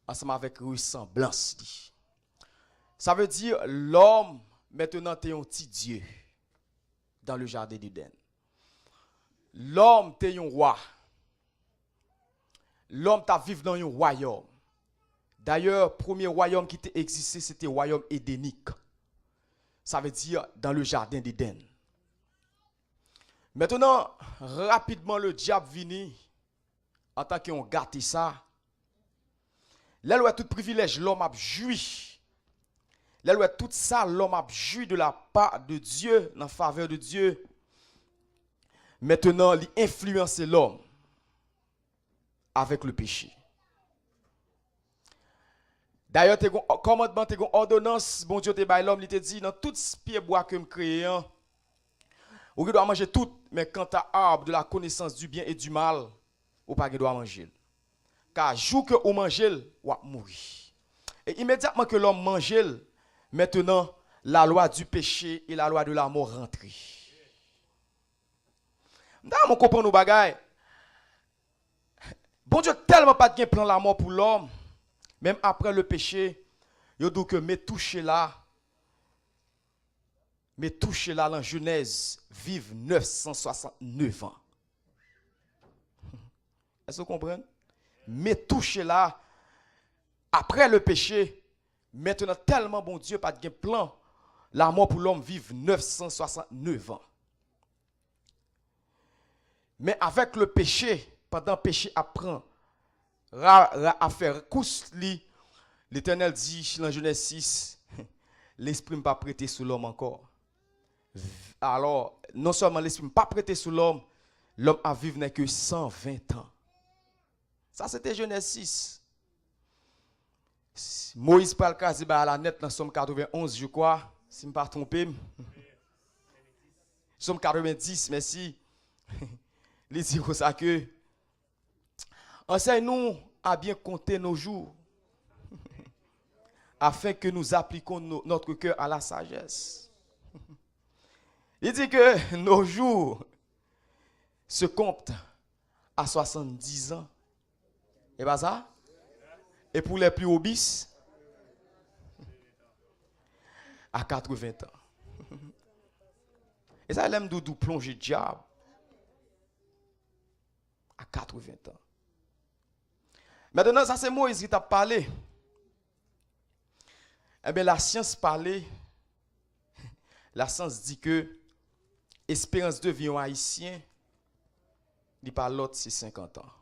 ensemble avec ressemblance. Ça veut dire l'homme maintenant t'es un petit Dieu dans le jardin d'Éden. L'homme t'es un roi. L'homme t'a vivre dans un royaume. D'ailleurs, premier royaume qui t'a existé, c'était le royaume édénique. Ça veut dire dans le jardin d'Éden. Maintenant, rapidement, le diable vient en tant qu'on gâte ça. Là où tout privilège, l'homme a joui. Là où tout ça, l'homme a joui de la part de Dieu, en faveur de Dieu. Maintenant, il influence l'homme avec le péché. D'ailleurs, commandement, tu as une ordonnance, bon Dieu te bail l'homme, il te dit, dans tout ce pied bois que je crée, vous doit manger tout, mais quand tu as arbre de la connaissance du bien et du mal, vous pas doit manger. Car jour que vous mangez, vous mourir. Et immédiatement que l'homme mange, maintenant, la loi du péché et la loi de la mort rentrent. Nous comprenons nos bagailles. Bon Dieu tellement pas de plan la mort pour l'homme, même après le péché, il dit que mes touchés là en Genèse vivent 969 ans. Est-ce que vous comprenez? Mais touché là, après le péché, maintenant tellement bon Dieu pas de plan, la mort pour l'homme vive 969 ans. Mais avec le péché, pendant le péché apprend à faire couche li, l'Éternel dit dans Genèse 6, l'esprit n'est pas prêté sur l'homme encore. Alors, non seulement l'esprit n'est pas prêté sur l'homme, l'homme a vivre n'est que 120 ans. Ça, c'était Genèse 6. Moïse parle quasi à la net dans Somme 91, je crois, si je ne me pas trompé. Somme 90, merci. Il dit comme ça que enseigne-nous à bien compter nos jours afin que nous appliquions notre cœur à la sagesse. Il dit que nos jours se comptent à 70 ans. Et pas ça? Et pour les plus obéis, à 80 ans. Et ça, l'aime doudou plonger diable à 80 ans. Maintenant, ça c'est Moïse qui t'a parlé. Eh bien, la science parlait. La science dit que espérance de vie en haïtien, il parle l'autre, c'est 50 ans.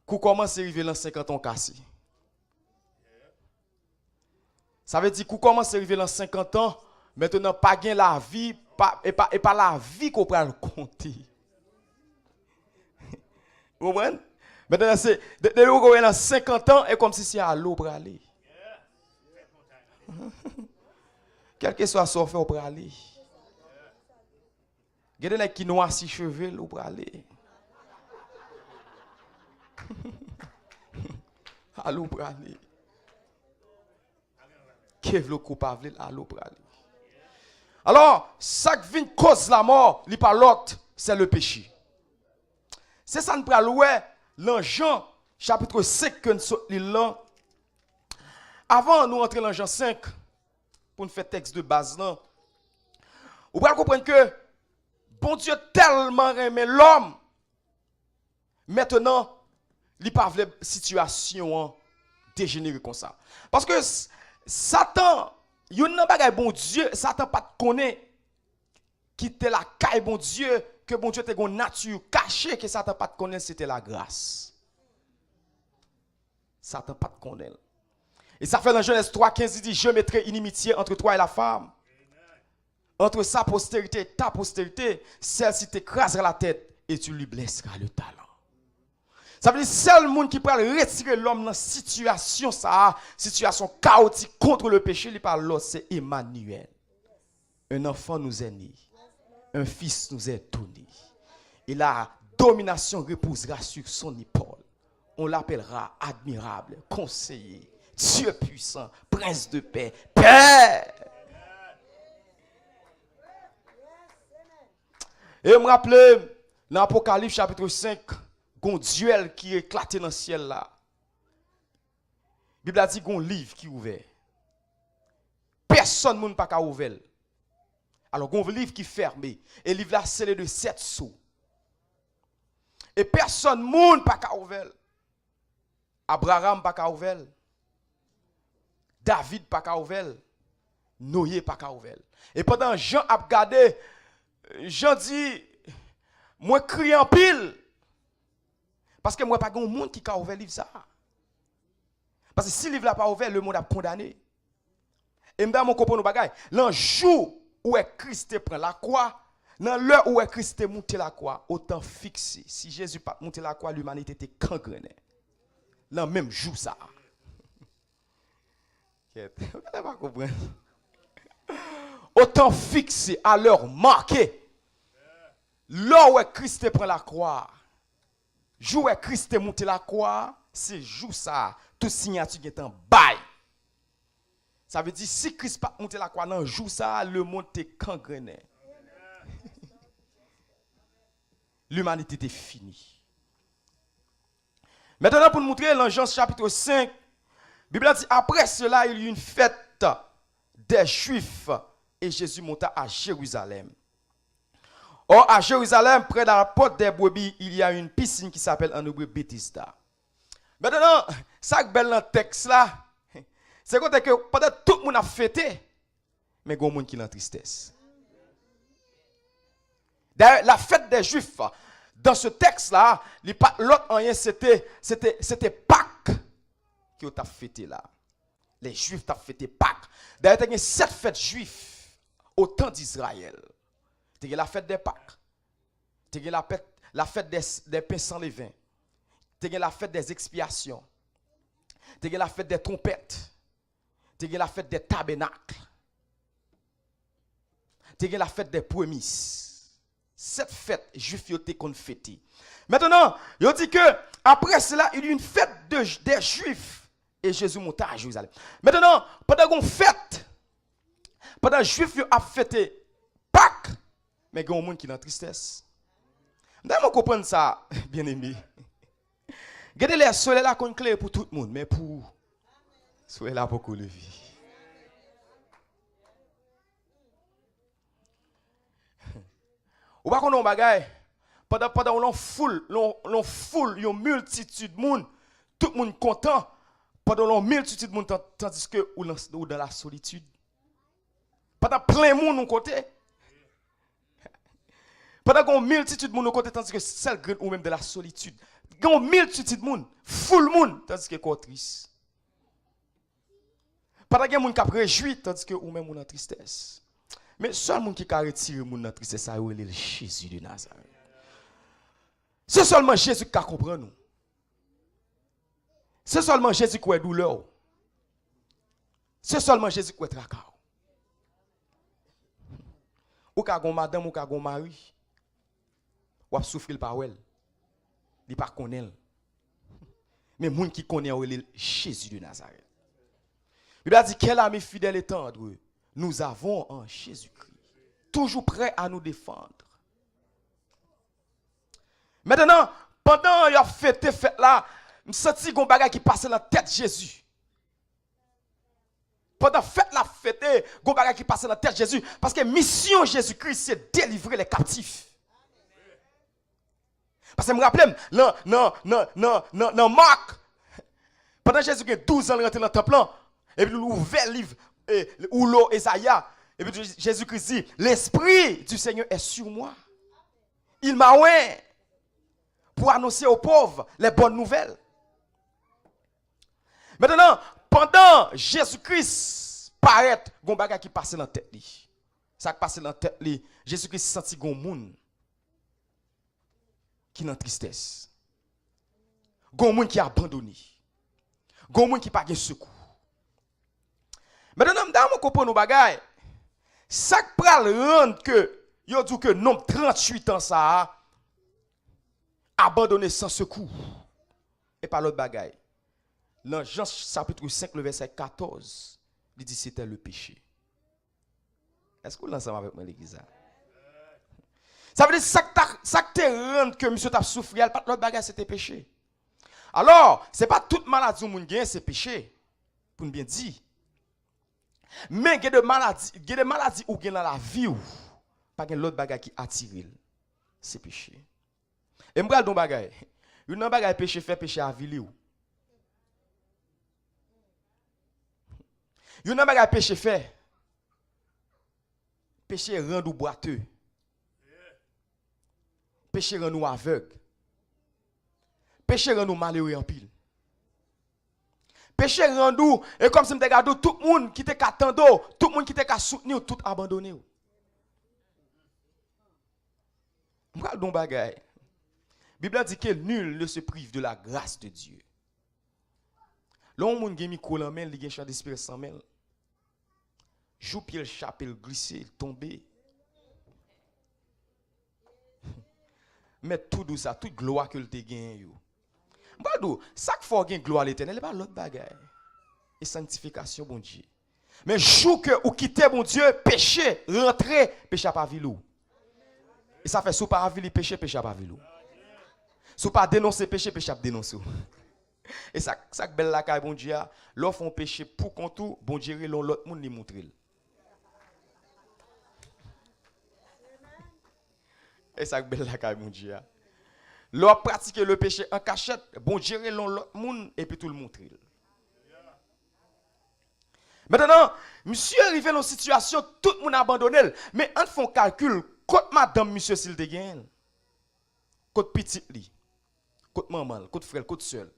Quand commence à arriver dans 50 ans cassé. Ça veut dire qu'on commence à arriver dans 50 ans, maintenant pas gain la vie, et pas la vie qu'on peut le compter. Vous comprenez? Maintenant, c'est de l'eau dans 50 ans, et comme si c'est à l'eau pour aller. Quel que soit son fait, pour aller. Il y a des gens qui noient si cheveux pour aller. Allô pour aller. Qui est le coupable? Allô pour aller. Alors, ça qui vient cause la mort, il pas l'autre, c'est le péché. C'est ça nous pral ouais dans Jean chapitre 5 que nous là. Avant nous entrer dans Jean 5 pour nous faire texte de base là. Vous pouvez comprendre que bon Dieu tellement aimé l'homme. Maintenant, il pas veut situation dégénérer comme ça. Parce que Satan, il n'a pas bon Dieu, Satan pas connaît quitter la caille bon Dieu que bon Dieu te une nature cachée que Satan pas connaître c'était la grâce. Satan pas connaître. Et ça fait dans Genèse 3:15 il dit je mettrai inimitié entre toi et la femme. Entre sa postérité et ta postérité, celle-ci t'écrasera la tête et tu lui blesseras le talon. Ça veut dire seul monde qui peut retirer l'homme dans situation ça, situation chaotique contre le péché, il parle l'autre c'est Emmanuel. Un enfant nous est né. Un fils nous est donné. Et la domination reposera sur son épaule. On l'appellera admirable, conseiller, Dieu puissant, prince de paix, Père. Et je me rappelle, dans l'Apocalypse chapitre 5, gon duel qui éclaté dans le ciel là. Bible a dit gon livre qui ouvert. Personne moun pas ka ouvert. Alors gon livre qui fermé et livre là scellé de 7 sceaux. Et personne moun pas ka ouvert. Abraham pas ka ouvert. David pas ka ouvert. Noé pas ka ouvert. Et pendant Jean a regardé, Jean dit moi crie en pile. Parce que moi pas grand monde qui ka ouvert livre ça. Parce que si le livre là pas ouvert, le monde a condamné. Et m'da mon comprendre bagay, le jour où Christ prend la croix, dans l'heure où Christ est monté la croix, autant fixé. Si Jésus pas monté la croix, l'humanité était gangrenée. Dans le même jour ça. Vous comprendre. Autant fixé à l'heure marquée. L'heure où Christ prend la croix. Jour où Christ est monté la croix, c'est jour ça. Tout signature est en bail. Ça veut dire si Christ pas monté la croix dans jour ça, le monde est gangrené. L'humanité est finie. Maintenant pour nous montrer dans Jean chapitre 5, la Bible dit après cela il y eut une fête des Juifs et Jésus monta à Jérusalem. Or à Jérusalem près de la porte des brebis, il y a une piscine qui s'appelle en hébreu Bethesda. Maintenant, ça qui est dans le texte là, c'est que pendant tout le monde a fêté, mais il y a des gens qui sont en tristesse. D'ailleurs, la fête des Juifs, dans ce texte-là, l'autre rien, c'était Pâques qui ont fêté là. Les Juifs ont fêté Pâques. D'ailleurs, il y a 7 fêtes juives au temps d'Israël. Il y a la fête des Pâques. Il y a la fête des pains sans levain. Il y a la fête des expiations. Il y a la fête des trompettes. Il y a la fête des tabernacles. Il y a la fête des prémices. 7 fêtes juives qu'on fêté. Maintenant, il dit que après cela, il y a eu une fête des Juifs et Jésus monta à Jérusalem. Maintenant, pendant qu'on fête, pendant que les Juifs ont fêté Pâques, mais il y a un monde qui est dans la tristesse. Vous comprenez ça, bien aimé. Regardez les soleils là qu'on clé pour tout le monde, mais pour soleil là pour lever. Ou pas qu'on a bagay pendant l'on foule, une multitude de monde, tout le monde content, pendant l'on multitude de monde tandis que ou dans la solitude. Pendant plein monde nous côté. Pendant qu'on multitude de monde côté tandis que seul grain ou même de la solitude. Qu'on multitude de monde, full monde tandis que qu'on triste. Pendant qu'il y a monde qui a réjoui tandis que ou même on en tristesse. Mais seul monde qui a retiré monde dans tristesse ça c'est Jésus de Nazareth. C'est seulement Jésus qui a compris nous. C'est seulement Jésus qui a douleur. C'est seulement Jésus qui a tracas. Ou ka gon madame ou ka gon mari. Ou a souffrir par elle. Il pas connaît. Mais moun qui connaît Jésus de Nazareth. Il a dit quel ami fidèle et tendre nous avons en Jésus-Christ, toujours prêt à nous défendre. Maintenant, pendant il a fêté fête là, me senti gon bagay qui passe dans la tête de Jésus. Pendant fête la fêté, gon bagay qui passe dans la tête de Jésus parce que mission Jésus-Christ c'est délivrer les captifs. Parce que je me rappelle, non, Marc, pendant Jésus qui a 12 ans, il rentre dans le temple, et puis il ouvert le livre, ou l'eau, Esaïa, et puis Jésus-Christ dit, l'Esprit du Seigneur est sur moi. Il m'a oint pour annoncer aux pauvres les bonnes nouvelles. Maintenant, pendant Jésus-Christ paraît, il y a un bagage qui passe dans la tête. Ça qui passe dans la tête, Jésus-Christ sentit qu'il y a un monde qui est en tristesse. Il y a un monde qui est abandonné. Il y a un monde qui n'a pas de secours. Maintenant, je comprends nos bagages. Ça qui peut rendre que, yo dit que nombre 38 ans ça abandonné sans secours. Et pas l'autre bagaille. Dans Jean chapitre 5, le verset 14, il dit c'était le péché. Est-ce que vous l'ensemble avec moi l'église? Ça veut dire ça que te rend que monsieur t'a souffert, pas l'autre bagage c'était péché. Alors, c'est pas toute maladie moun gen c'est péché. Pour bien dire. Mais il y a des maladies ou gen dans la vie ou pas gen l'autre bagage qui attire, c'est péché. Et m'bral don bagage. Une bagage péché fait péché à vie ou. Une bagage péché fait péché rend nous boiteux. Péché rend nous aveugle. Péché rend nous malheureux en pile. Péché rend nous, et comme si me regarde tout le monde qui te attendait, tout le monde qui te soutenu, tout abandonné. M'bral don bagay. Bible dit que nul ne se prive de la grâce de Dieu. L'on moun gen micro en main, li gen chant d'esprit sans main. Jou pied le chapel glissé, tombé. Mais tout dou ça, toute gloire que le te gen yo. M'badou, ça que faut gen gloire à l'Éternel, pas l'autre bagaille. Et sanctification bon Dieu. Mais jou que ou quitter bon Dieu, péché, rentrer, péché pas vilou. Et ça fait sous pas vili péché, péché pas vilou. Sous pas dénoncer péché, péché pas dénoncer. Et ça que belle la caille bon Dieu, l'offre font péché pour qu'on tout, bon Dieu l'autre monde li montrer. Et ça que belle la caille bon Dieu. L'autre pratiquer le péché en cachette, bon Dieu l'autre monde et puis tout le montrer. Maintenant, monsieur arrivé dans une situation, tout le monde abandonné, mais on fait un calcul, côté madame monsieur s'il te gagne, côté petit li, côté maman, côté frère, côté seul.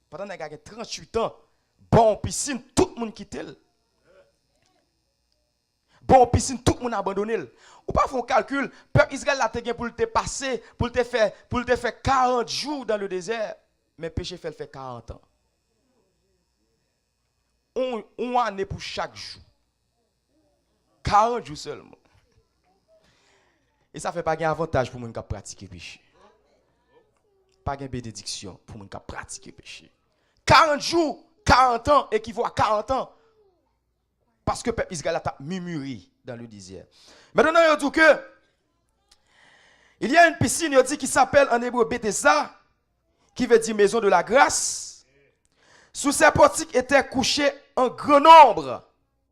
Pendant qu'il a 38 ans, bon piscine, tout le monde quitte. Bon piscine, tout le monde abandonné. Ou pas faire un calcul, peuple Israël a te pour te passer, pour te faire 40 jours dans le désert, mais péché fait 40 ans. On année pour chaque jour. 40 jours seulement. Et ça fait pas un avantage pour moun qui pratiquer péché. Pas une bénédiction pour moun qui pratiquer péché. 40 jours, 40 ans équivaut à 40 ans. Parce que peuple Israël a murmuré dans le désert. Maintenant, il dit que il y a une piscine, il dit qui s'appelle en hébreu Bethesda, qui veut dire maison de la grâce. Sous ces portiques étaient couchés un grand nombre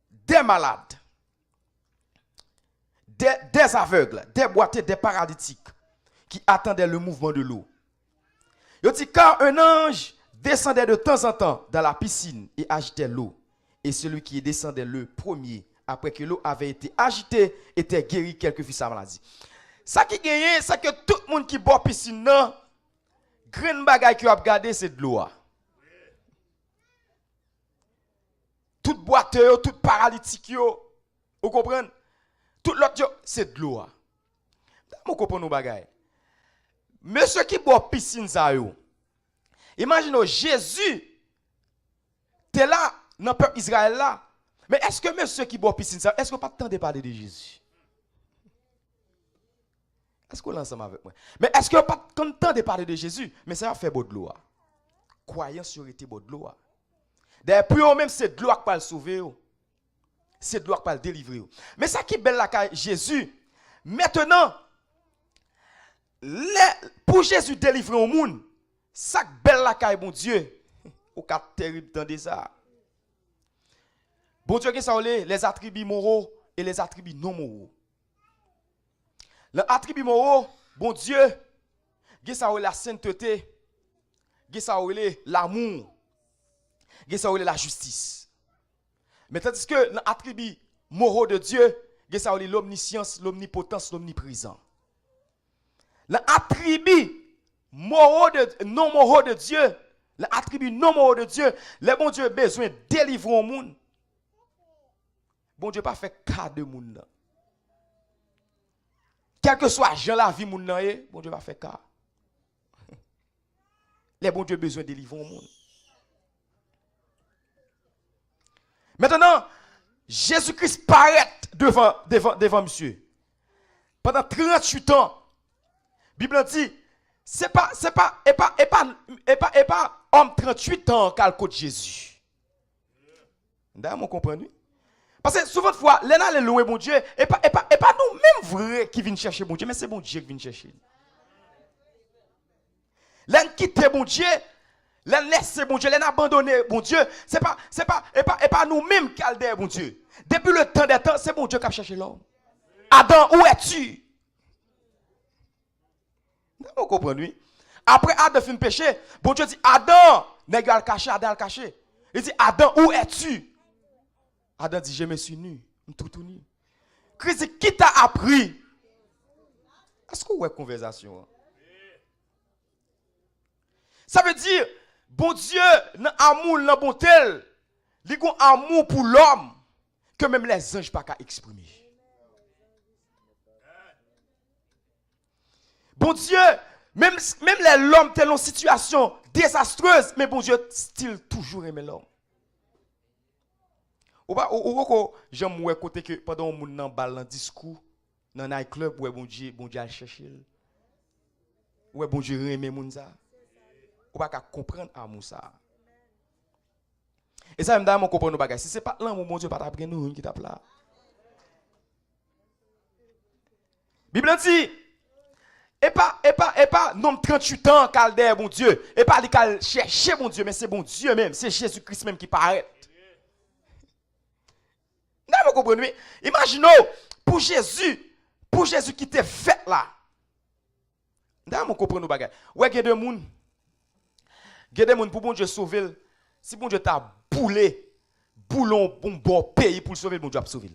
des malades, des aveugles, des boiteux, des paralytiques qui attendaient le mouvement de l'eau. Il dit car un ange descendait de temps en temps dans la piscine et agitait l'eau. Et celui qui descendait le premier, après que l'eau avait été agitée, était guéri quelque fut sa maladie. Ça qui gagne, c'est que tout le monde qui boit piscine, non, grain bagay qui a regardé, c'est de l'eau. Tout boiteux, tout paralytique, vous comprenez? Tout l'autre, c'est de l'eau. Vous comprenez nos bagay? Monsieur qui boit piscine, ça yo. Imaginez, Jésus, t'es là, dans le peuple Israël là. Mais est-ce que monsieur qui boit piscine, est-ce qu'on n'a pas le temps de parler de Jésus? Est-ce qu'on est ensemble avec moi? Mais est-ce qu'on n'a pas le temps de parler de Jésus? Mais ça va faire beau de l'eau. Croyance sur été beau de l'eau. D'ailleurs, plus même c'est de l'eau qui va le sauver. C'est de l'eau qui va le délivrer. Mais ça qui est belle là, Jésus. Maintenant, pour Jésus délivrer au monde, ça qui est belle là, bon Dieu. Au cas terrible dans des arts. Bon Dieu, qu'est-ce que les attributs moraux et les attributs non moraux. Les attributs moraux, bon Dieu, qu'est-ce que la sainteté, qu'est-ce que l'amour, qu'est-ce que la justice. Mais tandis que les attributs moraux de Dieu, qu'est-ce que l'omniscience, l'omnipotence, l'omniprésent. Les attributs moraux non moraux de Dieu, les attributs non moraux de Dieu, le bon Dieu a besoin de délivrer au monde. Bon Dieu pas fait cas de monde. Quel que soit Jean la vie moun nan, bon Dieu va faire cas. Les bon Dieu besoin de délivrer au monde. Maintenant, Jésus-Christ paraît devant monsieur. Pendant 38 ans, la Bible dit, c'est pas homme 38 ans qu'à le côté Jésus. D'ailleurs, vous comprenez? Parce que souvent de fois, les gens louent bon Dieu, et pas nous-mêmes vrais qui viennent chercher bon Dieu, mais c'est bon Dieu qui vient chercher. Les gens quitter bon Dieu, les gens laisser bon Dieu, les gens abandonner bon Dieu, c'est pas nous-mêmes qui allons derrière bon Dieu. Depuis le temps des temps, c'est bon Dieu qui a cherché l'homme. Adam, où es-tu? Vous comprenez? Après Adam fait un péché, bon Dieu dit Adam, nèg a le caché, Adam a le caché. Il dit Adam, où es-tu? Adam dit je me suis nu, tout nu. Christ dit qui t'a appris? Est-ce que vous avez une conversation? Ça veut dire bon Dieu, dans amour, dans bonté, il y a un amour pour l'homme que même les anges ne peuvent pas exprimer. Bon Dieu, même l'homme tel une situation désastreuse, mais bon Dieu style toujours aimer l'homme. Ou j'aime ouais côté que pendant mon nan bal dans discours dans night club ouais bon Dieu a chercher. Ouais bon Dieu aimer moun ça. Ou pas comprendre amour ça. Et ça même dans mon comprendre bagage. Si c'est pas l'amour bon Dieu pas t'apprendre nous qui tape là. Bible dit et pas nom 38 ans calder bon Dieu et pas li cal chercher bon Dieu mais c'est bon Dieu même, c'est Jésus-Christ même qui paraît. Non, vous comprenez? Imaginez pour Jésus qui t'est fait là. Non, vous comprenez bagage. Ouais, il y a des gens pour bon Dieu sauver. Si bon Dieu t'a boulon bon pays pour le sauver, bon Dieu a sauvé.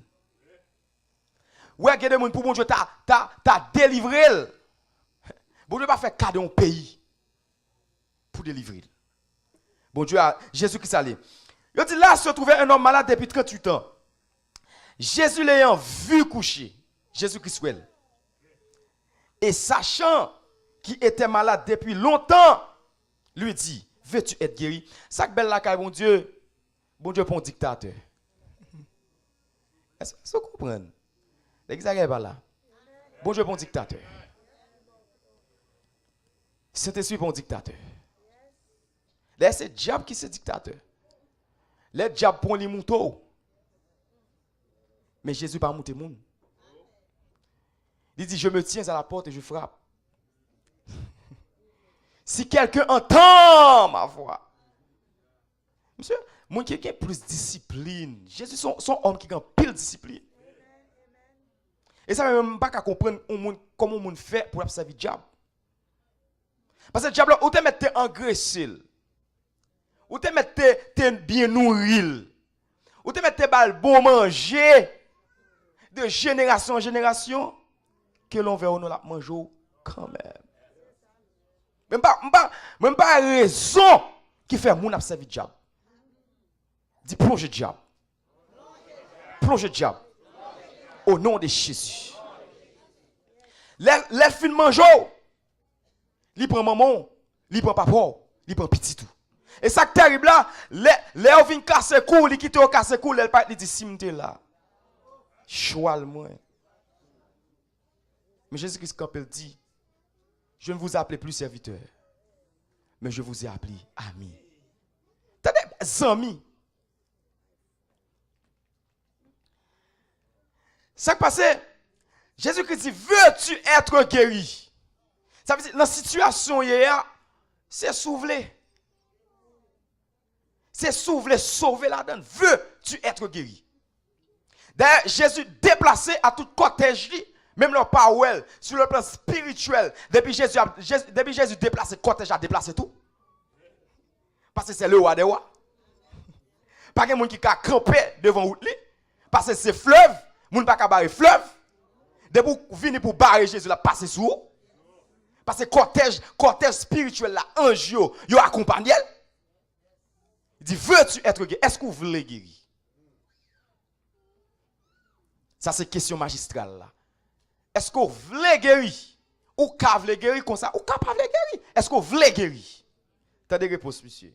Ouais, il y a des gens pour bon Dieu t'a délivré. Bon Dieu pas fait cadeau un pays pour délivrer. Bon Dieu a Jésus-Christ allé. Il dit là se trouvait un homme malade depuis 38 ans. Jésus l'ayant vu coucher, Jésus-Christ ouel. Et sachant qu'il était malade depuis longtemps, lui dit, veux-tu être guéri? Ça que belle la caille, bon Dieu pour un dictateur. Est-ce que vous comprenez? L'exagère pas là. Bon Dieu pour un dictateur. Saint-Esprit pour un dictateur. Là, c'est le diable qui est dictateur. Le diable pour les moutons. Mais Jésus pas monter monde. Il dit je me tiens à la porte et je frappe. Si quelqu'un entend ma voix. Monsieur, moi qui a plus de discipline. Jésus son homme qui a pile discipline. Et ça même pas qu'à comprendre comment on fait pour servir le diable. Parce que le diable ou te mettre engraissé. Ou te mettre bien nourri. Ou te mettre bal bon manger. De génération en génération, que l'on verra nous la manger quand même. Même pas raison qui fait mon abserver diable. Dis plonge diable. Plonge diable. Au nom de Jésus. Les filles mangent. Li prend maman, li prend papa, li prend petit tout. Et ça qui est terrible là, les vient casser cou, li quitte au casser cou, elle pas dit simte là. Choix moi. Mais Jésus-Christ quand il dit, je ne vous appelle plus serviteur, mais je vous ai appelé ami. T'as des amis. Ça qui passe, Jésus-Christ dit, veux-tu être guéri? Ça veut dire, dans la situation hier, c'est soulever. C'est soulever, sauver la donne. Veux-tu être guéri? D'ailleurs, Jésus déplacé à tout cortège, même leur parole, sur le plan spirituel. Depuis Jésus déplacé, cortège a déplacé tout. Parce que c'est le roi des rois. Pas de monde qui a campé devant lui. Parce que c'est fleuve, moun pas barrer fleuve. Depuis venir pour barrer Jésus, la passer sous. Parce que cortège spirituel là, ange yo accompagné. Il dit, veux-tu être guéri? Est-ce que vous voulez guérir? Ça, c'est question magistrale là. Est-ce que vous voulez guérir? Ou qu'à voulez guérir comme ça? Ou qu'à pas voulez guérir? Est-ce que vous voulez guérir? T'as des réponses, monsieur.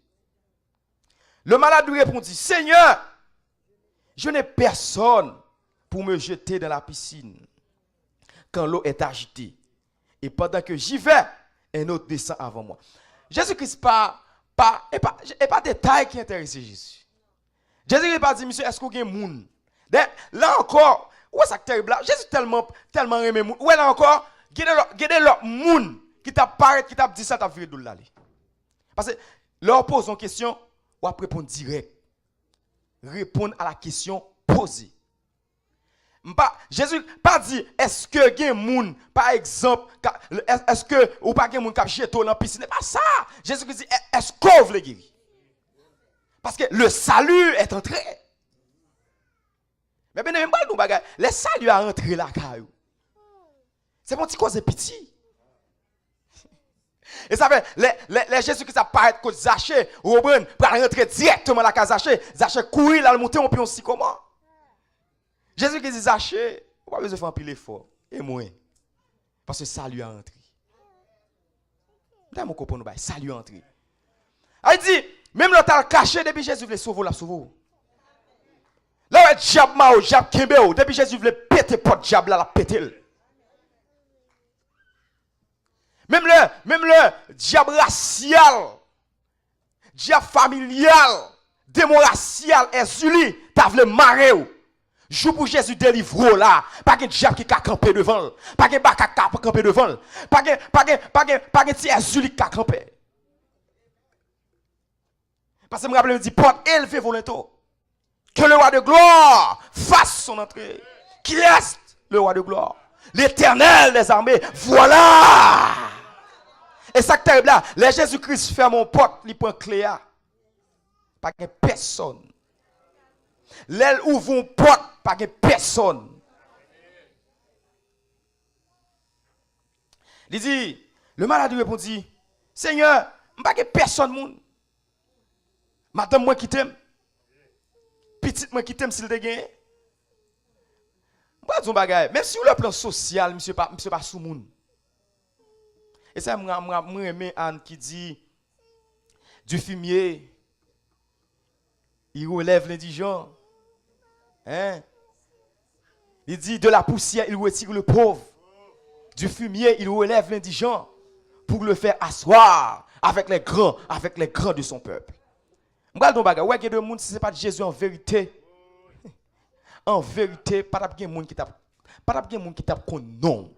Le malade lui répondit, Seigneur, je n'ai personne pour me jeter dans la piscine quand l'eau est agitée. Et pendant que j'y vais, un autre descend avant moi. Jésus-Christ pas détail qui intéresse Jésus. Jésus-Christ pas dit, monsieur, est-ce qu'il y a un monde Là encore, ouais, ça terrible là. Jésus tellement aimé moun. Ouais, là encore, gardez l'autre moun qui t'a parlé, qui t'a dit ça, t'a viré de là. Parce que leur pose une question, ou après répondre direct. Répondre à la question posée. Jésus pas dit est-ce que gen moun par exemple est-ce que ou pas gen moun k'ap jeto dans piscine, c'est pas ça. Jésus dit est-ce qu'on veut guérir? Parce que le salut est entré. Mais bien même pas nous bagay, le salut a entré là caillou. C'est mon petit cause petit. Et ça fait les Jésus qui ça paraît que Zachée Robin pour rentrer directement dans la case Zachée, Zachée courir là monter on pion si comment? Jésus qui dit Zachée, on pas besoin de faire un pile effort et moins. Parce que salut a entré. D'ailleurs mon copain nous bail, salut a entré. Il dit même le temps caché depuis Jésus voulait sauver la sauver. Là le diable mao, diable kembeo, depuis Jésus voulait péter porte diable là la péter. Même le diable racial, diable familial, démon racial, Ezuli, t'as voulu marrer ou. Jou pour Jésus délivre là, pas de diable qui a campé devant, pas de baka qui a campé devant, pas de ti Ezuli qui a campé. Parce que je me rappelle, il dit, porte élevée volontaire. Que le roi de gloire fasse son entrée. Qui est le roi de gloire? L'Éternel des armées, voilà! Et ça que terrible là, les Jésus-Christ ferme mon porte, il prend clé. Pas de personne. L'aile ouvre une porte, pas de personne. Il dit, le malade répondit, Seigneur, pas de personne moun. Madame moi qui t'aime. Petite moi qui t'aime s'il te gagne. Moi, même si le plan social, monsieur pas sous moun. Et ça, moi, aimé Anne qui dit, du fumier, il relève l'indigent. Hein? Il dit, de la poussière, il retire le pauvre. Du fumier, il relève l'indigent pour le faire asseoir avec les grands de son peuple. M'gal don bagay, ouais, de monde si c'est pas de Jésus en vérité. En vérité, pas de monde qui tape kon non.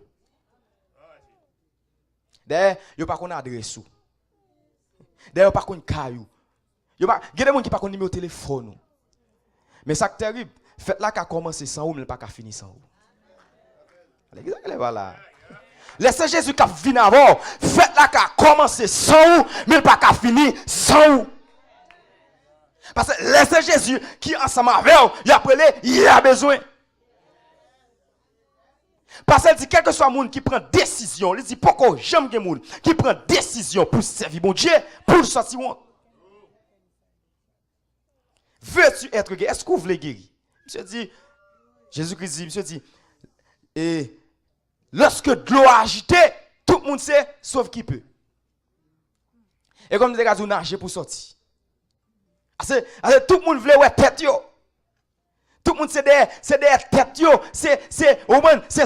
D'ailleurs, yo pas kon adresse ou. D'ailleurs, pas kon kayou. Yo pas, gen de monde qui pas kon numéro téléphone. Mais ça qui terrible, faites là qu'a commencé sans ou mais pas qu'a fini sans ou. Allez, voilà. Laissez Jésus qui vient avant, faites là qu'a commencé sans ou mais pas qu'a fini sans ou. Parce que laissez Jésus qui ensemble avec vous, il a appelé, il a besoin. Parce qu'il dit, quel que soit le monde qui prend décision, il dit, pourquoi j'aime le monde qui prend décision pour servir mon Dieu, pour le sortir. Veux-tu être guéri? Est-ce que vous voulez guérir? Monsieur dit, Jésus-Christ dit, monsieur dit, et lorsque de l'eau a agité, tout le monde sait, sauf qui peut. Et comme nous avons nager pour sortir. Tout le monde veut ouais tête yo. Tout le monde c'est des têtes yo, c'est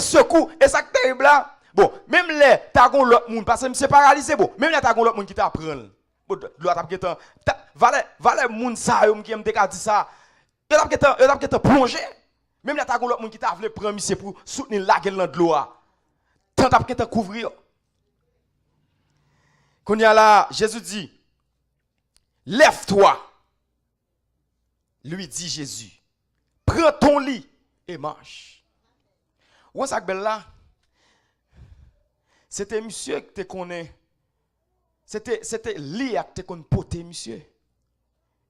secours et ça terrible là. Bon, même les t'as gon l'autre monde parce que c'est paralysé bon. Même les t'as gon l'autre monde qui t'apprend. Bon, l'autre t'a valait monde ça yo qui me dit ça. Yo t'a plongé. Même les t'as gon l'autre monde qui t'a voulu prendre monsieur pour soutenir la gueule dans l'eau. Tant t'a couvrir. Quand il y a là, Jésus dit lève-toi. Lui dit Jésus, prends ton lit et marche. Ou ça belle là? C'était monsieur que te connaît. C'était lit que te connaît poter monsieur.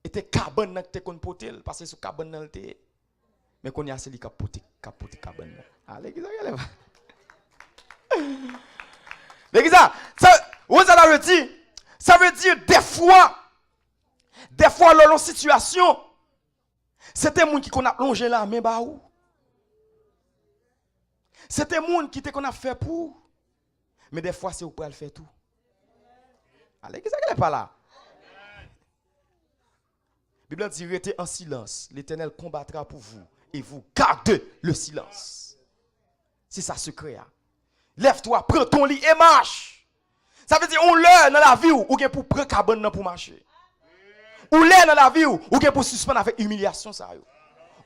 Et te cabane que te connaît poter parce que ce cabane là te. Mais qu'on y a celui qui poter cabane. Allez, l'église ça veut dire ça veut dire des fois dans situation c'était moun qui qu'on a plongé là mais bah où c'était moun qui qu'on a fait pour mais des fois c'est où pour le faire tout allez qu'est-ce qu'elle est pas là Bible dit restez en silence l'Éternel combattra pour vous et vous gardez le silence c'est ça secret lève-toi prends ton lit et marche ça veut dire on l'heure dans la vie ou bien pour prendre cabane pour marcher ou l'air dans la vie ou bien pour suspendre avec humiliation ça yo.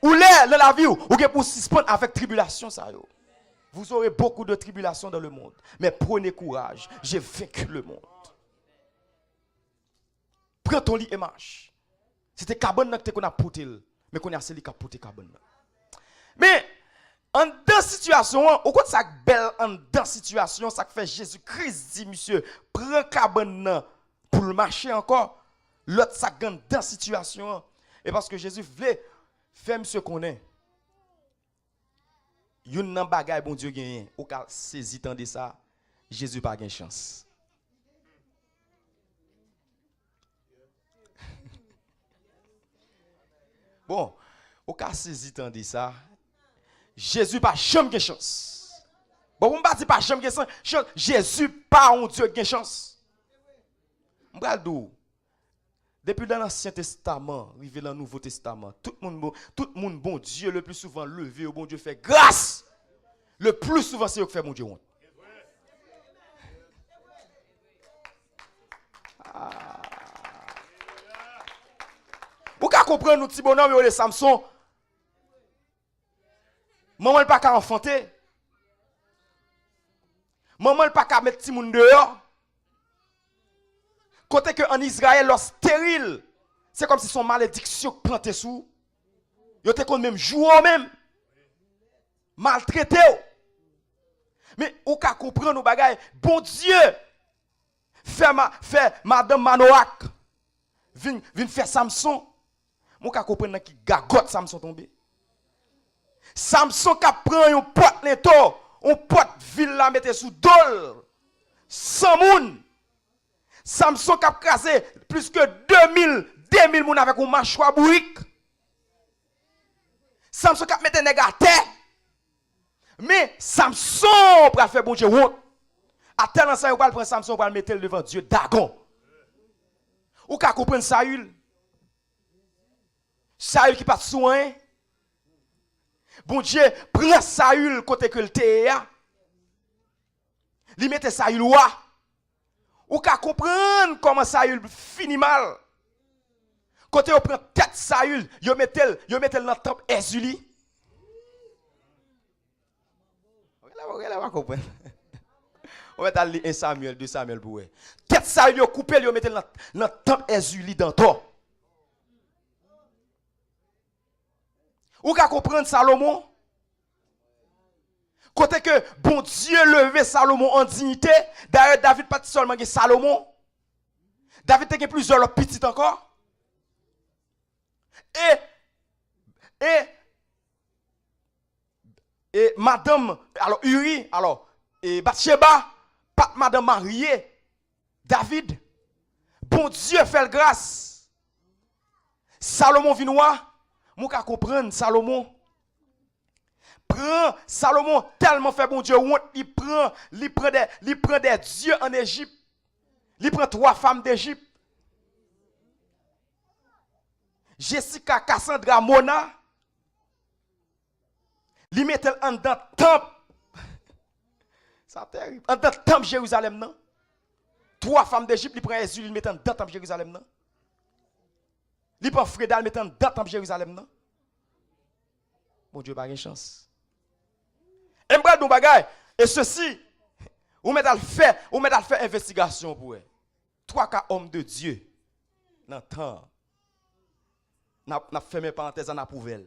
Ou là, dans la vie, ou pour suspendre avec tribulation, ça yo. Vous aurez beaucoup de tribulations dans le monde. Mais prenez courage. J'ai vaincu le monde. Prends ton lit et marche. C'était cabane que qu'on a pouté. Mais qu'on a celui qui a pouté cabane. Mais, en deux situations, au côté de ça belle en deux situations, ça fait Jésus-Christ dit, monsieur, prends cabane pour le marcher encore. L'autre, ça gagne deux situations. Et parce que Jésus voulait faire monsieur qu'on est. Yon nan bagay bon Dieu gagne, ou ka saisi tant de ça, Jésus pas gagne chance. Bon, ou ka saisi tant de ça, Jésus pas jamais gagne chance. Bon, on pas dire pas jamais gagne chance, Jésus pas un Dieu gagne chance. M'bral dou. Depuis dans l'Ancien Testament, arrivé dans le Nouveau Testament, tout le monde bon Dieu le plus souvent levé au bon Dieu fait grâce. Le plus souvent c'est eux qui fait bon Dieu honte. Vous pouvez comprendre nous petit bonhomme et Samson. Maman pas qu'à enfanter. Maman pas qu'à mettre petit monde dehors. Côté que en Israël, leur stérile, c'est comme si son malédiction plantait sous. Ils étaient comme même joué même. Maltraité. Mais ou ka comprendre nos bagailles. Bon Dieu, fait Madame Manoak. Vin faire Samson. Ou ka comprendre qui gagote Samson tombé. Samson ka prend un pot neto, un pot ville la mette sous dol. Sans moun. Samson qui a crasé plus que 2000 moun avec un mâchoire bourrique. Samson qui a mis des nègres à terre. Mais Samson pour faire bon Dieu honte. À tel instant, on va prendre Samson pour le mettre devant Dieu Dagon. Ou qu'à comprendre Saül. Saül qui pas de soin. Bon Dieu prend Saül côté que le théa. Li mette Saül roi. Ou qu'à comprendre comment Saül finit mal. Quand on prend tête Saül, yo mettel dans le temple Ezuli. Là, va comprendre. On va aller 1 Samuel, 2 Samuel pour eux. Tête Saül yo coupé, yo mettel dans le temple Ezuli dans toi. Ou qu'à comprendre Salomon. Côté que bon Dieu levé Salomon en dignité. D'ailleurs, David pas seulement Salomon. David a plusieurs petits encore. Et madame, alors Uri, alors, et Bathsheba, pas madame mariée. David, bon Dieu fait le grâce. Salomon vinois, moi qu'à comprendre Salomon. Salomon tellement fait bon Dieu honte, il prend des dieux en Égypte. Il prend 3 femmes d'Égypte. Jessica, Cassandra, Mona. Il met en dans le temple. Ça terrible. En dans le temple Jérusalem non. 3 femmes d'Égypte, il prend Jésus, il met en dans le temple Jérusalem non. Il prend Freda, il met en dans le temple Jérusalem non. Bon Dieu, pas de chance. Et ceci, vous mettez à faire investigation pour eux. 3 cas hommes de Dieu, dans le temps, n'a fermé parenthèse dans la poubelle.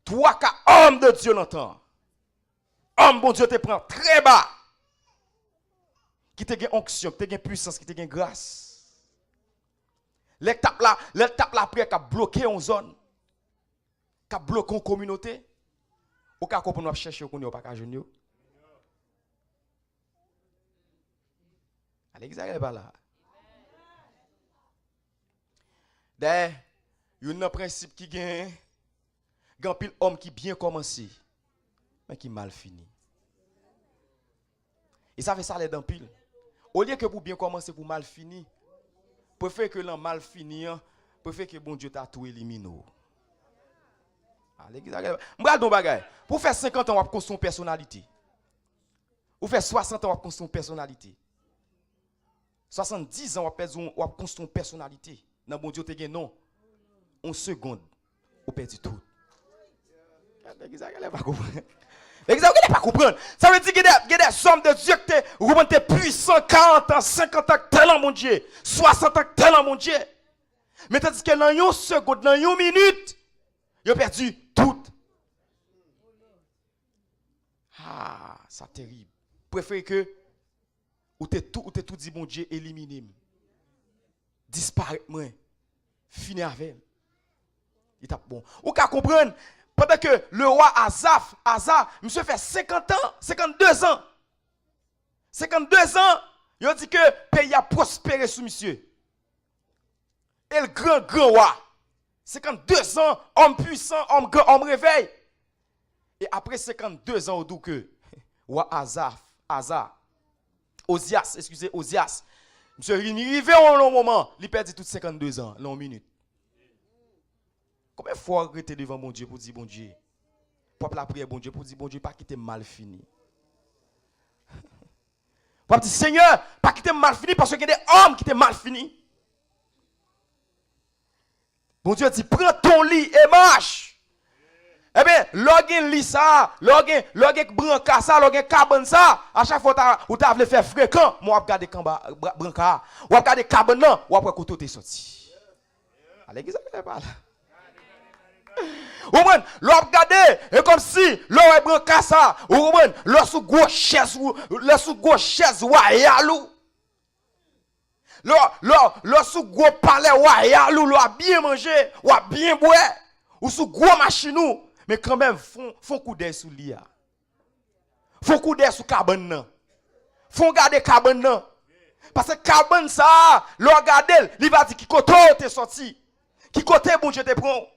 3 cas hommes de Dieu dans le temps. Homme, bon Dieu te prend très bas. Qui te gagne onction, qui te gagne puissance, qui te gagne grâce. L'étape là après, qui a bloqué une zone, qui a bloqué une communauté. Ou ka comprendre ou chercher qu'on yo pas ka jeune yo. Allez exagérer pas là. D'ailleurs, il y a un principe qui gagne grand pile homme qui bien commencé mais qui mal fini. Et ça fait ça les dans pile. Au lieu que pour bien commencer pour mal fini, préfère que l'en mal fini, préfère que bon Dieu t'a tout éliminé. Pour faire 50 ans, on va construire une personnalité. Pour faire 60 ans, on va construire une personnalité. 70 ans, on va construire une personnalité. Dans bon Dieu, tu as non. En seconde, on perd tout. L'église elle pas comprendre. L'église elle pas comprendre. Ça veut dire qu'il y a des hommes de Dieu qui sont puissants 40 ans, 50 ans, tellement mon Dieu, 60 ans, tellement mon Dieu. Mais tandis que dans une seconde, dans une minute, ils ont perdu tout. Ah, ça terrible. Préfère que ou t'es tout dit mon Dieu éliminer. Disparaître moi. Fini avec. Il tape bon. Ou qu'à comprendre pendant que le roi Asa, monsieur fait 50 ans, 52 ans. 52 ans, il a dit que le pays a prospéré sous monsieur. Et le grand roi. 52 ans, homme puissant, homme réveil. Et après 52 ans, on dit que roi Osias, monsieur arrivé en long moment, il perdit toutes 52 ans, long minute. Combien de fois arrêter devant mon Dieu pour dire bon Dieu? Pour la prière bon Dieu pour dire bon Dieu pas quitter mal fini. Pour dire Seigneur, pas quitter mal fini parce qu'il y a des hommes qui étaient mal finis. Bon Dieu dit prends ton lit et marche. Eh bien, login lit ça, login branca ça, login cabane ça, à chaque fois où tu as faire fréquent, moi je regarde branca, ou regarde cabane là, ou après couteau t'es sorti. Allez, qu'est-ce que ça parle? Ou bien, l'on regarde, et comme si l'on est branca ça, ou bien, l'on sous gauche chaise, royal. L'on sous gros palais royal, l'on a bien mangé, ou a bien boire, ou sous gros machine. Mais quand même, font coup d'œil sous l'IA. Font coup d'œil sous cabane. Font garder cabane. Parce que cabane ça, l'on regarde, il va dire qui côté t'es sorti. Qui côté bon Dieu te prend.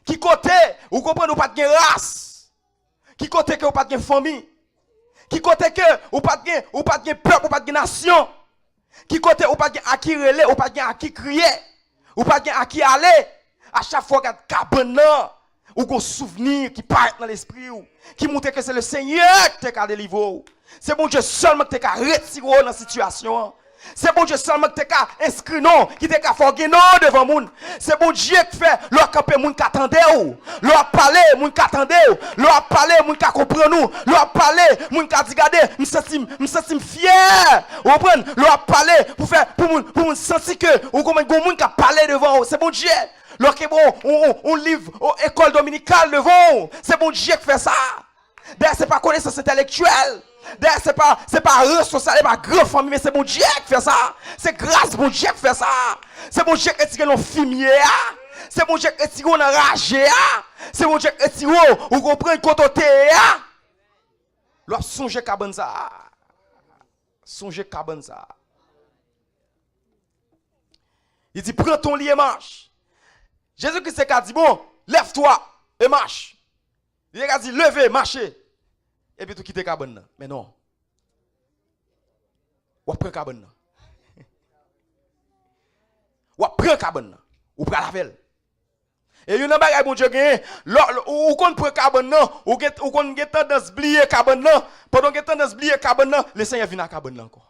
Qui côté, vous comprenez, ou pas de race. Qui côté que vous pas de famille. Qui côté que vous pas de peuple, ou pas de nation. Qui côté ou pas de à qui relais, ou pas de à qui crier. Ou pas de à qui aller. À chaque fois que cabane ou qu'on souvenir qui paraît dans l'esprit qui montre que c'est le Seigneur qui t'a délivré. C'est bon Dieu seulement qui t'a retiré dans la situation. C'est bon Dieu seulement qui t'a inscrit non, qui t'a fait non devant moun. C'est bon Dieu qui fait leur camper moun qui attendait ou, leur parler moun qui attendait ou, leur parler moun qui comprend nous, leur parler moun qui dit regardez, me sens fier. Vous comprenez? Leur parler pour faire pour moun sentir que ou comme moun qui parler devant. C'est bon Dieu. Lorsque on livre école dominicale devant, c'est bon Dieu qui fait ça. D'ailleurs, c'est pas connaissance intellectuelle. D'ailleurs, c'est pas social, c'est pas grande famille, mais c'est bon Dieu qui fait ça. C'est grâce bon Dieu qui fait ça. C'est bon Dieu qui tire nos fumier. C'est bon Dieu qui tire nos ragé. C'est bon Dieu qui tire ou comprend côté. Lorsque songe cabane ça. Songe cabane ça. Il dit prends ton lit et marche. Jésus-Christ a dit, bon, lève-toi et marche. Il a dit, levez, marchez. Et puis tout quitter cabane. Mais non. Ou prend cabane. Ou prend cabane. Ou prend la velle. Et il y a un bagage bon Dieu gagne. Ou qu'on prend cabane, ou qu'on get tendance oublier cabane. Pendant que tendance oublier cabane, le Seigneur vient à cabane encore.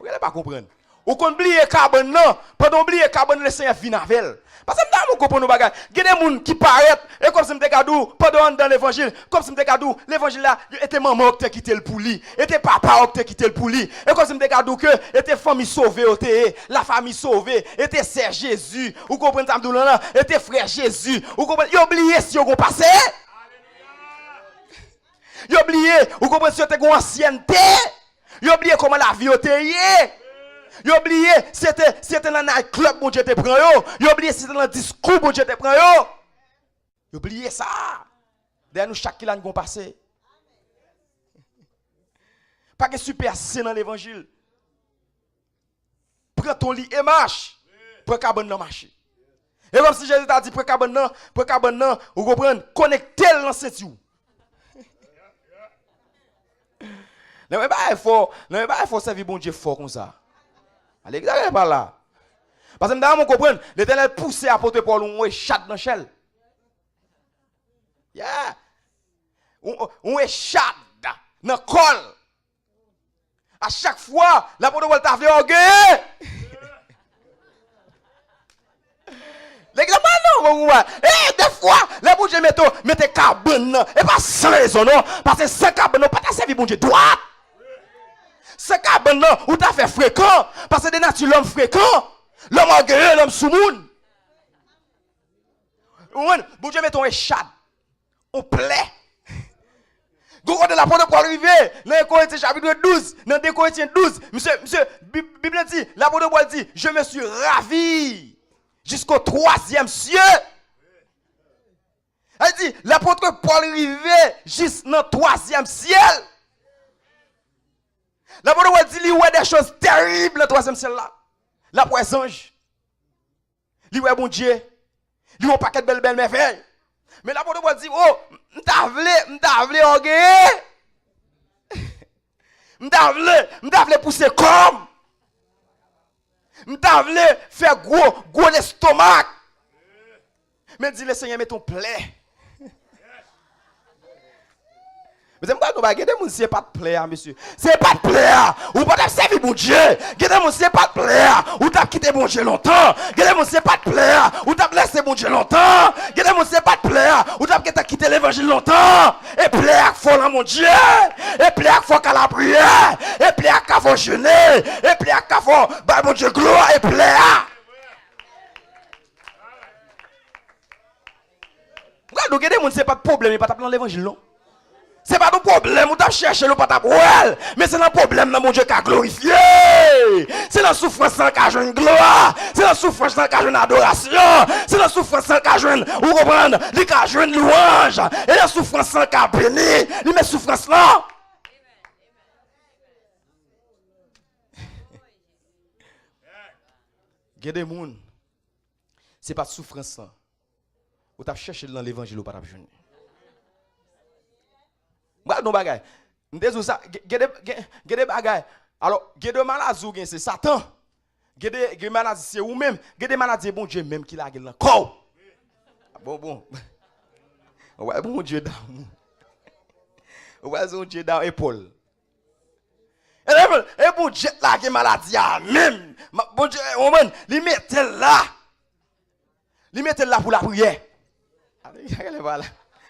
Vous n'allez pas comprendre. Ou qu'on oublie cabane non, pendant oublier cabane le Seigneur vient avec. Parce que nous comprenons nos bagages. Il y a des gens qui paraissent et comme si me gadou pendant dans l'évangile, comme si me gadou l'évangile là était maman qui t'a quitté le pouli, était papa qui t'a quitté le pouli, et comme si me gadou que était famille sauvée la famille sauvée, était Sœur Jésus, vous comprenez ça là, était frère Jésus, vous comprenez, il oublié si on passé. Il oublié, vous comprenez si c'était une ancienneté. Il oublié comment la vie était. Il oublié c'était dans un club bon Dieu te prend yo. Il oublié c'était dans un discours bon Dieu te prend yo. Il oublié ça. Derrière nous chaque qui nous passé. Pas que super c'est dans l'évangile. Prends ton lit et marche. Prends cabane dans marcher. Et comme si Jésus t'a dit prends cabane non, vous comprenez, connecter dans cette you. Non mais il faut servir bon Dieu fort comme ça. Allez, regardez par là. Parce que nous comprenons, l'Éternel pousse apôtre Paul on échappe dans l'échelle. Yeah. On échappe dans le col. À chaque fois, l'apôtre Paul t'a fait orgueil. Et des fois, les bon Dieu mettez carbone, et pas sans raison, non. Parce que sans carbone, pas ta servi bon Dieu droite. Sans carbone, ou t'as fait fréquent. Parce que de nature, l'homme fréquent. L'homme orgueilleux, l'homme sous-moun. Bon Dieu mettons un chat. On plaît. Quand de la porte pour arriver, dans Corinthiens chapitre 12, dans 2 Corinthiens 12, monsieur, Bible dit, la porte pour dit, je me suis ravi jusqu'au 3e ciel. Elle dit, l'apôtre Paul arrivé juste dans le 3e ciel. L'apôtre Paul dit, il y a des choses terribles dans le 3e ciel là. La poisse ange. Il y a bon Dieu. Il y a un paquet de belles merveilles. Mais l'apôtre Paul dit, oh, m'tavle orgueilleux. M'tavle pousser comme. M'tavle faire gros l'estomac. Mais dit le Seigneur, met ton plaie. Mais c'est pas que des gens c'est pas de plaire monsieur. C'est pas de plaire. Ou pas de servir bon Dieu. Des gens c'est pas de plaire. Ou t'as quitté bon Dieu longtemps. Des gens c'est pas de plaire. Ou t'as blessé bon Dieu longtemps. Des gens c'est pas de plaire. Ou t'as quitté l'évangile longtemps. Et plaire faut là mon Dieu. Et plaire faut qu'à la prière. Et plaire qu'à faut jeûner. Et plaire qu'à faut bah mon Dieu gloire et plaire. Regarde, des gens c'est pas de problème, il pas t'appeler l'évangile non. C'est pas ton problème, ou t'as cherché le patapouel, mais c'est un problème dans mon Dieu qui a glorifié. C'est la souffrance qui a une gloire, c'est la souffrance qui a une adoration, c'est la souffrance qui a une, vous comprenez, qui a une louange, et la souffrance qui a béni, il met souffrance là. Il y a des gens, c'est pas de souffrance là, ou t'as cherché dans l'évangile ou pas t'as jeûné. Non bagay. M'désou ça, gade bagay. Alors, gade maladie c'est Satan. Gade maladie c'est ou même, gade maladie bon Dieu même qui la gueule encore. Bon. Ouais bon Dieu dans. Ouais bon Dieu dans épaule. Et bon Dieu la gueule maladie même. Bon Dieu, il mettait là. Il mettait là pour la prière. Allez voilà.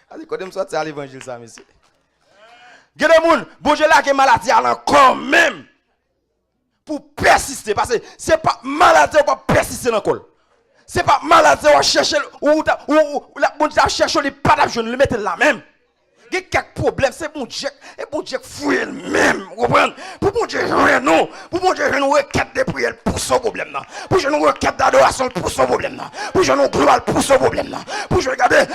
Allez quand me sortir à l'évangile ça monsieur. Gade moun, bon Dieu là qui maladie encore même pour persister parce que c'est pas maladie pour persister dans le col. C'est pas maladie on chercher ou la bon Dieu cherche les pas d'argent le mettre là même. Il y a quelques problèmes, c'est bon Dieu et bon Dieu fouille même, comprendre. Pour bon Dieu non, pour bon Dieu une requête de prière pour ce problème là. Pour une requête d'adoration pour ce problème là. Pour une gloire pour ce problème là. Pour regarder,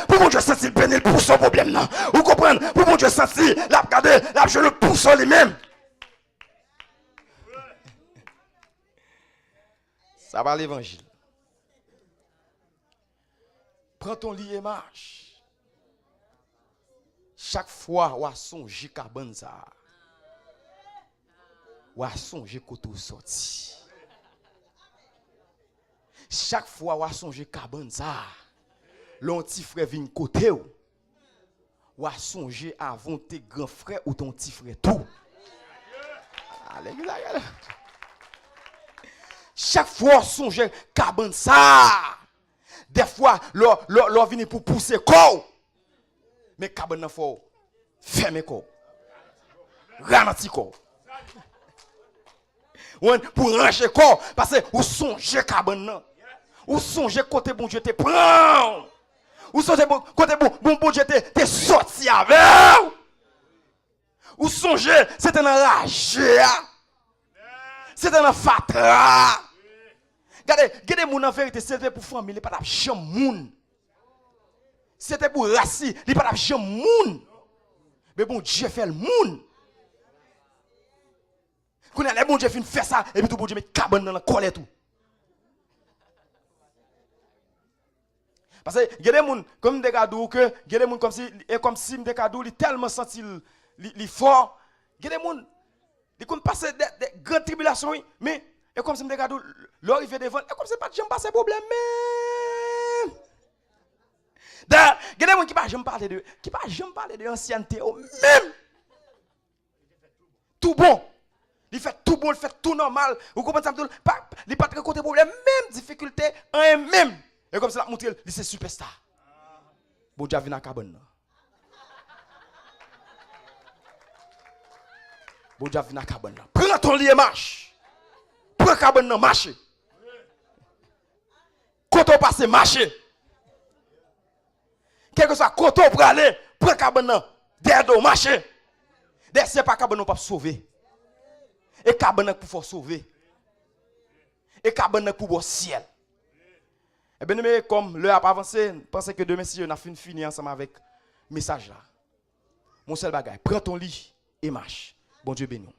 pour bon Dieu sentir bénir pour ce problème là. Vous comprenez? Pour bon Dieu sentir la regarder, la je le pousse lui-même. Ça va l'évangile. Prends ton lit et marche. Chaque fois, on a songé carbone ça. On a songé koto sorti. Chaque fois, on a songé carbone ça. L'on petit frère vient côté ou. On a songé avant tes grands frères ou ton petit frère tout. Allez. Chaque fois, on songe carbone ça. Des fois, l'on vient pour pousser corps. Mais carbone nan faut fermer corps. Ralentir corps. Pour ranger corps parce que ou songe carbone nan. Ou songe côté bon Dieu te prend. Ou songe côté bon Dieu te sorti avec. Ou songe c'est un enragé. C'est un fatra. Regardez moun en vérité c'était pour famille, pas jamais moun. C'était pour raci, il pas jamais moun. Mais bon Dieu fait le moun. Quand les bon Dieu fin faire ça et puis tout bon Dieu met cabane dans la colère tout. Parce que il y a des moun comme des cadeaux que il y a des moun comme si des cadeaux il tellement senti il fort. Il y a des moun ils comme passer des grandes tribulations mais et comme si des cadeaux l'arrivée devant et comme c'est pas jamais passer problème même. Il y a des gens qui ne jamais parler de ancienneté même. Tout bon. Il fait tout bon, il fait tout normal. Vous comprenez ça? Il n'y a pas de côté problème, même difficulté, même. Et comme ça, la montre, c'est superstar. Bon Dieu, vient à cabane. Bon Dieu, vient à cabane. Prends ton lit et marche. Prends cabane, marche. Quand on passe, marche. Quel que soit quand on peut aller, prends cabane, derrière, marche. Derrière, c'est pas cabane pour sauver. Et cabane pour sauver. Et cabane pour le ciel. Et bien, mais comme l'heure a avancé, pensez que demain, si on a fini ensemble avec le message là. Mon seul bagage, prends ton lit et marche. Bon Dieu béni.